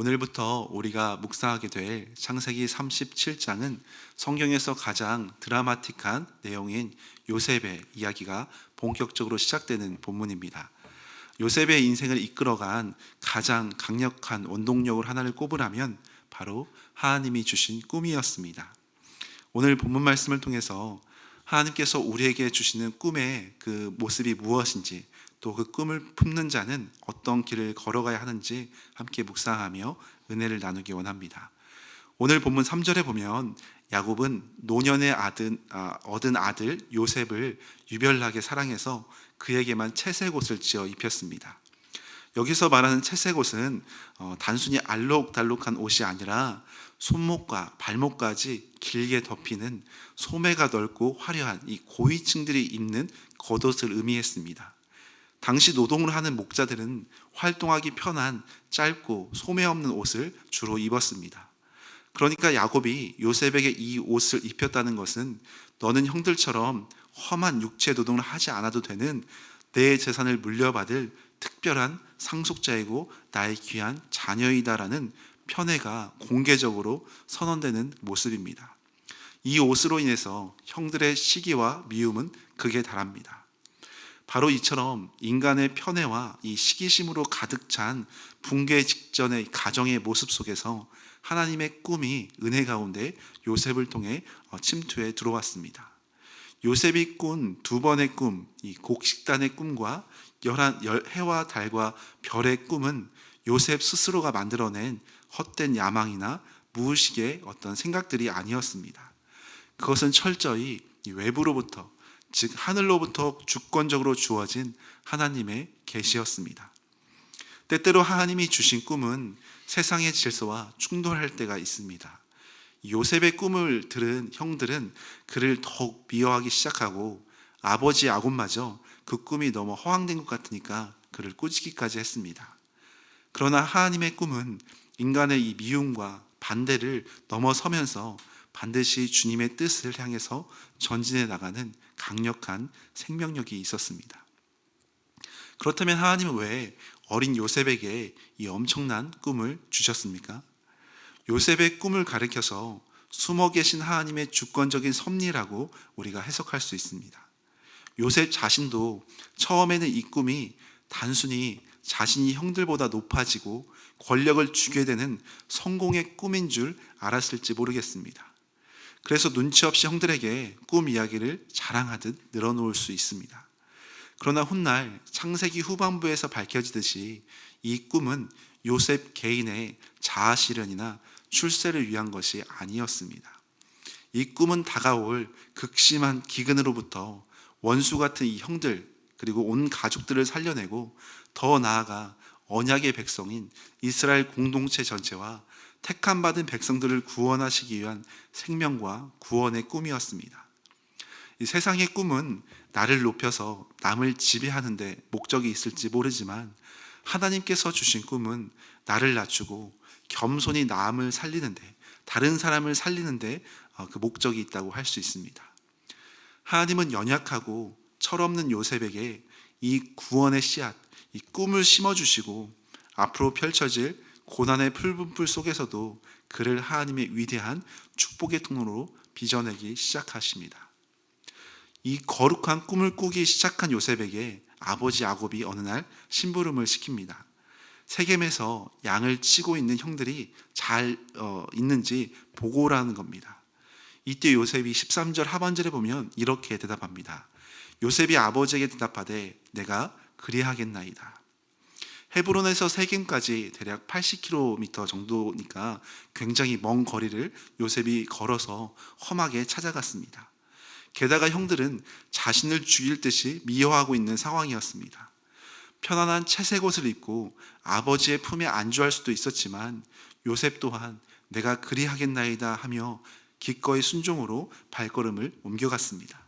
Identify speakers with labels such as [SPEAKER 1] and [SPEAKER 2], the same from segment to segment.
[SPEAKER 1] 오늘부터 우리가 묵상하게 될 창세기 37장은 성경에서 가장 드라마틱한 내용인 요셉의 이야기가 본격적으로 시작되는 본문입니다. 요셉의 인생을 이끌어간 가장 강력한 원동력을 하나를 꼽으라면 바로 하나님이 주신 꿈이었습니다. 오늘 본문 말씀을 통해서 하나님께서 우리에게 주시는 꿈의 그 모습이 무엇인지, 또 그 꿈을 품는 자는 어떤 길을 걸어가야 하는지 함께 묵상하며 은혜를 나누기 원합니다. 오늘 본문 3절에 보면 야곱은 노년의 얻은 아들 요셉을 유별나게 사랑해서 그에게만 채색 옷을 지어 입혔습니다. 여기서 말하는 채색 옷은 단순히 알록달록한 옷이 아니라 손목과 발목까지 길게 덮이는 소매가 넓고 화려한 이 고위층들이 입는 겉옷을 의미했습니다. 당시 노동을 하는 목자들은 활동하기 편한 짧고 소매 없는 옷을 주로 입었습니다. 그러니까 야곱이 요셉에게 이 옷을 입혔다는 것은 너는 형들처럼 험한 육체 노동을 하지 않아도 되는 내 재산을 물려받을 특별한 상속자이고 나의 귀한 자녀이다라는 편애가 공개적으로 선언되는 모습입니다. 이 옷으로 인해서 형들의 시기와 미움은 극에 달합니다. 바로 이처럼 인간의 편애와 이 시기심으로 가득 찬 붕괴 직전의 가정의 모습 속에서 하나님의 꿈이 은혜 가운데 요셉을 통해 침투해 들어왔습니다. 요셉이 꾼 두 번의 꿈, 이 곡식단의 꿈과 해와 달과 별의 꿈은 요셉 스스로가 만들어낸 헛된 야망이나 무의식의 어떤 생각들이 아니었습니다. 그것은 철저히 외부로부터, 즉 하늘로부터 주권적으로 주어진 하나님의 계시였습니다. 때때로 하나님이 주신 꿈은 세상의 질서와 충돌할 때가 있습니다. 요셉의 꿈을 들은 형들은 그를 더욱 미워하기 시작하고 아버지 야곱마저 그 꿈이 너무 허황된 것 같으니까 그를 꾸짖기까지 했습니다. 그러나 하나님의 꿈은 인간의 이 미움과 반대를 넘어서면서 반드시 주님의 뜻을 향해서 전진해 나가는 강력한 생명력이 있었습니다. 그렇다면 하나님은 왜 어린 요셉에게 이 엄청난 꿈을 주셨습니까? 요셉의 꿈을 가리켜서 숨어 계신 하나님의 주권적인 섭리라고 우리가 해석할 수 있습니다. 요셉 자신도 처음에는 이 꿈이 단순히 자신이 형들보다 높아지고 권력을 주게 되는 성공의 꿈인 줄 알았을지 모르겠습니다. 그래서 눈치 없이 형들에게 꿈 이야기를 자랑하듯 늘어놓을 수 있습니다. 그러나 훗날 창세기 후반부에서 밝혀지듯이 이 꿈은 요셉 개인의 자아 실현이나 출세를 위한 것이 아니었습니다. 이 꿈은 다가올 극심한 기근으로부터 원수 같은 이 형들 그리고 온 가족들을 살려내고 더 나아가 언약의 백성인 이스라엘 공동체 전체와 택함받은 백성들을 구원하시기 위한 생명과 구원의 꿈이었습니다. 이 세상의 꿈은 나를 높여서 남을 지배하는 데 목적이 있을지 모르지만 하나님께서 주신 꿈은 나를 낮추고 겸손히 남을 살리는데, 다른 사람을 살리는데 그 목적이 있다고 할 수 있습니다. 하나님은 연약하고 철없는 요셉에게 이 구원의 씨앗, 이 꿈을 심어주시고 앞으로 펼쳐질 고난의 풀분풀 속에서도 그를 하나님의 위대한 축복의 통로로 빚어내기 시작하십니다. 이 거룩한 꿈을 꾸기 시작한 요셉에게 아버지 야곱이 어느 날 심부름을 시킵니다. 세겜에서 양을 치고 있는 형들이 잘 있는지 보고 오라는 겁니다. 이때 요셉이 13절 하반절에 보면 이렇게 대답합니다. 요셉이 아버지에게 대답하되 내가 그리하겠나이다. 헤브론에서 세겜까지 대략 80km 정도니까 굉장히 먼 거리를 요셉이 걸어서 험하게 찾아갔습니다. 게다가 형들은 자신을 죽일 듯이 미워하고 있는 상황이었습니다. 편안한 채색 옷을 입고 아버지의 품에 안주할 수도 있었지만 요셉 또한 내가 그리하겠나이다 하며 기꺼이 순종으로 발걸음을 옮겨갔습니다.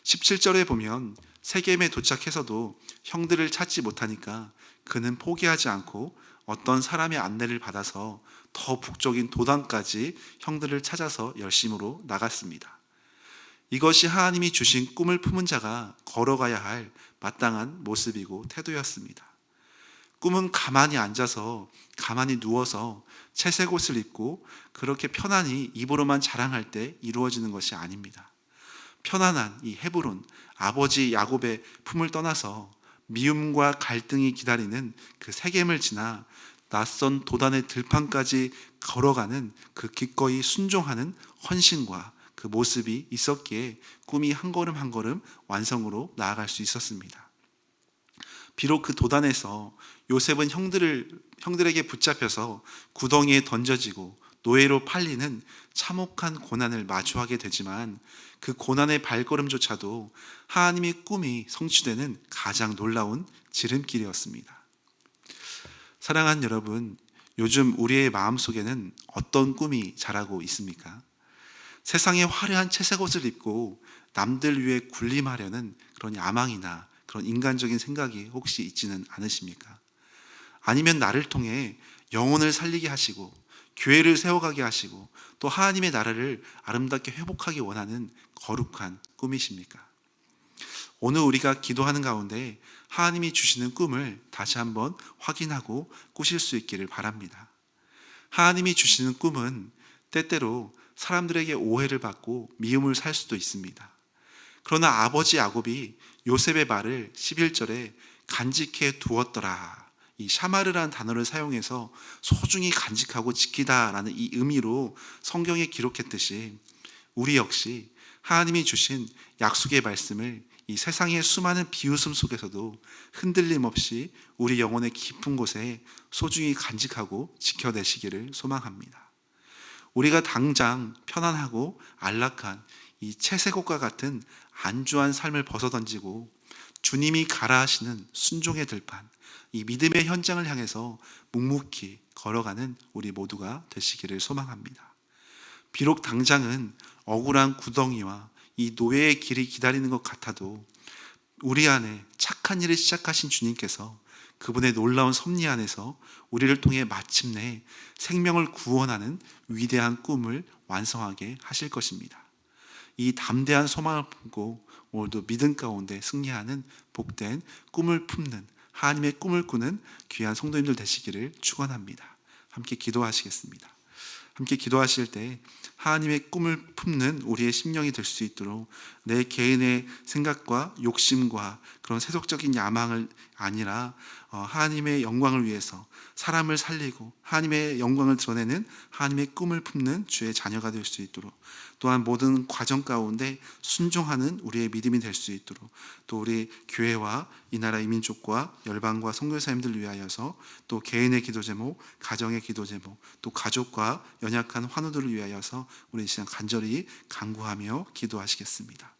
[SPEAKER 1] 17절에 보면 세겜에 도착해서도 형들을 찾지 못하니까 그는 포기하지 않고 어떤 사람의 안내를 받아서 더 북쪽인 도단까지 형들을 찾아서 열심으로 나갔습니다. 이것이 하나님이 주신 꿈을 품은 자가 걸어가야 할 마땅한 모습이고 태도였습니다. 꿈은 가만히 앉아서, 가만히 누워서 채색 옷을 입고 그렇게 편안히 입으로만 자랑할 때 이루어지는 것이 아닙니다. 편안한 이 헤브론, 아버지 야곱의 품을 떠나서 미움과 갈등이 기다리는 그 세겜을 지나 낯선 도단의 들판까지 걸어가는 그 기꺼이 순종하는 헌신과 그 모습이 있었기에 꿈이 한 걸음 한 걸음 완성으로 나아갈 수 있었습니다. 비록 그 도단에서 요셉은 형들에게 붙잡혀서 구덩이에 던져지고 노예로 팔리는 참혹한 고난을 마주하게 되지만, 그 고난의 발걸음조차도 하나님의 꿈이 성취되는 가장 놀라운 지름길이었습니다. 사랑하는 여러분, 요즘 우리의 마음속에는 어떤 꿈이 자라고 있습니까? 세상에 화려한 채색 옷을 입고 남들 위해 군림하려는 그런 야망이나 그런 인간적인 생각이 혹시 있지는 않으십니까? 아니면 나를 통해 영혼을 살리게 하시고 교회를 세워가게 하시고 또 하나님의 나라를 아름답게 회복하기 원하는 거룩한 꿈이십니까? 오늘 우리가 기도하는 가운데 하나님이 주시는 꿈을 다시 한번 확인하고 꾸실 수 있기를 바랍니다. 하나님이 주시는 꿈은 때때로 사람들에게 오해를 받고 미움을 살 수도 있습니다. 그러나 아버지 야곱이 요셉의 말을 11절에 간직해 두었더라, 이 샤마르라는 단어를 사용해서 소중히 간직하고 지키다라는 이 의미로 성경에 기록했듯이, 우리 역시 하나님이 주신 약속의 말씀을 이 세상의 수많은 비웃음 속에서도 흔들림 없이 우리 영혼의 깊은 곳에 소중히 간직하고 지켜내시기를 소망합니다. 우리가 당장 편안하고 안락한 이 채색옷과 같은 안주한 삶을 벗어던지고 주님이 가라 하시는 순종의 들판, 이 믿음의 현장을 향해서 묵묵히 걸어가는 우리 모두가 되시기를 소망합니다. 비록 당장은 억울한 구덩이와 이 노예의 길이 기다리는 것 같아도 우리 안에 착한 일을 시작하신 주님께서 그분의 놀라운 섭리 안에서 우리를 통해 마침내 생명을 구원하는 위대한 꿈을 완성하게 하실 것입니다. 이 담대한 소망을 품고 오늘도 믿음 가운데 승리하는 복된 꿈을 품는, 하나님의 꿈을 꾸는 귀한 성도님들 되시기를 축원합니다. 함께 기도하시겠습니다. 함께 기도하실 때 하나님의 꿈을 품는 우리의 심령이 될 수 있도록 내 개인의 생각과 욕심과 그런 세속적인 야망을 아니라 하나님의 영광을 위해서 사람을 살리고 하나님의 영광을 드러내는 하나님의 꿈을 품는 주의 자녀가 될 수 있도록, 또한 모든 과정 가운데 순종하는 우리의 믿음이 될 수 있도록, 또 우리 교회와 이 나라 이민족과 열방과 선교사님들을 위하여서, 또 개인의 기도 제목, 가정의 기도 제목, 또 가족과 연약한 환우들을 위하여서 우리 이 시간 간절히 간구하며 기도하시겠습니다.